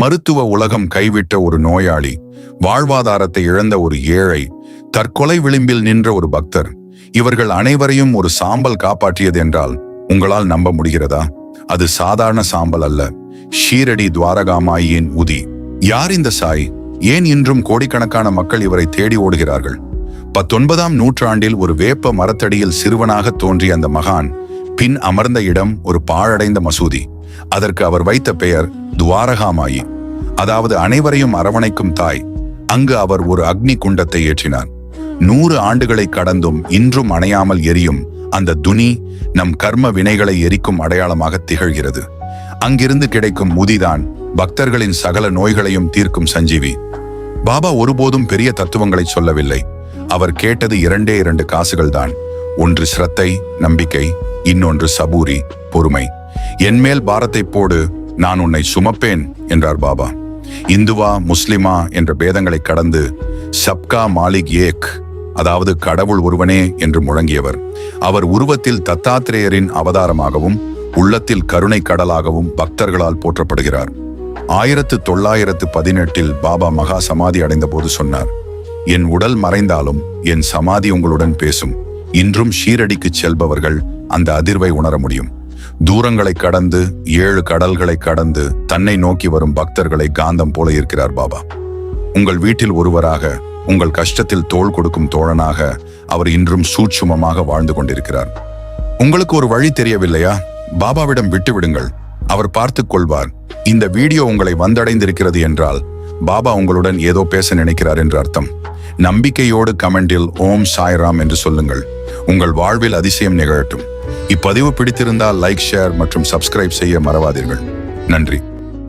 மருத்துவ உலகம் கைவிட்ட ஒரு நோயாளி, வாழ்வாதாரத்தை இழந்த ஒரு ஏழை, தற்கொலை விளிம்பில் நின்ற ஒரு பக்தர், இவர்கள் அனைவரையும் ஒரு சாம்பல் காப்பாற்றியது என்றால் உங்களால் நம்ப முடிகிறதா? அது சாதாரண சாம்பல் அல்ல, ஷீரடி துவாரகாமாயின் உதி. யார் இந்த சாய்? ஏன் இன்றும் கோடிக்கணக்கான மக்கள் இவரை தேடி ஓடுகிறார்கள்? 19ஆம் நூற்றாண்டில் ஒரு வேப்ப மரத்தடியில் சிறுவனாக தோன்றிய அந்த மகான் பின் அமர்ந்த இடம் ஒரு பாழடைந்த மசூதி. அதற்கு அவர் வைத்த பெயர் துவாரகாமாயி, அதாவது அனைவரையும் அரவணைக்கும் தாய். அங்கு அவர் ஒரு அக்னி குண்டத்தை ஏற்றினார். 100 ஆண்டுகளை கடந்தும் இன்றும் அணையாமல் எரியும் அந்த துனி நம் கர்ம வினைகளை எரிக்கும் அடையாளமாக திகழ்கிறது. அங்கிருந்து கிடைக்கும் முதிதான் பக்தர்களின் சகல நோய்களையும் தீர்க்கும் சஞ்சீவி. பாபா ஒருபோதும் பெரிய தத்துவங்களை சொல்லவில்லை. அவர் கேட்டது 2 காசுகள் தான். ஒன்று ஸ்ரத்தை, நம்பிக்கை, இன்னொன்று சபூரி, பொறுமை. என்மேல் பாரத்தை போடு, நான் உன்னை சுமப்பேன் என்றார் பாபா. இந்துவா முஸ்லிமா என்ற பேதங்களை கடந்து சப்கா மாலிக் ஏக், அதாவது கடவுள் ஒருவனே என்று முழங்கியவர். அவர் உருவத்தில் தத்தாத்திரேயரின் அவதாரமாகவும் உள்ளத்தில் கருணை கடலாகவும் பக்தர்களால் போற்றப்படுகிறார். 1918 பாபா மகா சமாதி அடைந்த போது சொன்னார், என் உடல் மறைந்தாலும் என் சமாதி உங்களுடன் பேசும். இன்றும் ஷீரடிக்கு செல்பவர்கள் அந்த அதிர்வை உணர முடியும். தூரங்களை கடந்து 7 கடல்களை கடந்து தன்னை நோக்கி வரும் பக்தர்களை காந்தம் போல இருக்கிறார் பாபா. உங்கள் வீட்டில் ஒருவராக, உங்கள் கஷ்டத்தில் தோள் கொடுக்கும் தோழனாக அவர் இன்றும் சூட்சுமமாக வாழ்ந்து கொண்டிருக்கிறார். உங்களுக்கு ஒரு வழி தெரியவில்லையா? பாபாவிடம் விட்டுவிடுங்கள், அவர் பார்த்துக் கொள்வார். இந்த வீடியோ உங்களை வந்தடைந்திருக்கிறது என்றால் பாபா உங்களுடன் ஏதோ பேச நினைக்கிறார் என்று அர்த்தம். நம்பிக்கையோடு கமெண்டில் ஓம் சாய்ராம் என்று சொல்லுங்கள். உங்கள் வாழ்வில் அதிசயம் நிகழட்டும். இப்பதிவு பிடித்திருந்தால் லைக், ஷேர் மற்றும் சப்ஸ்கிரைப் செய்ய மறவாதீர்கள். நன்றி.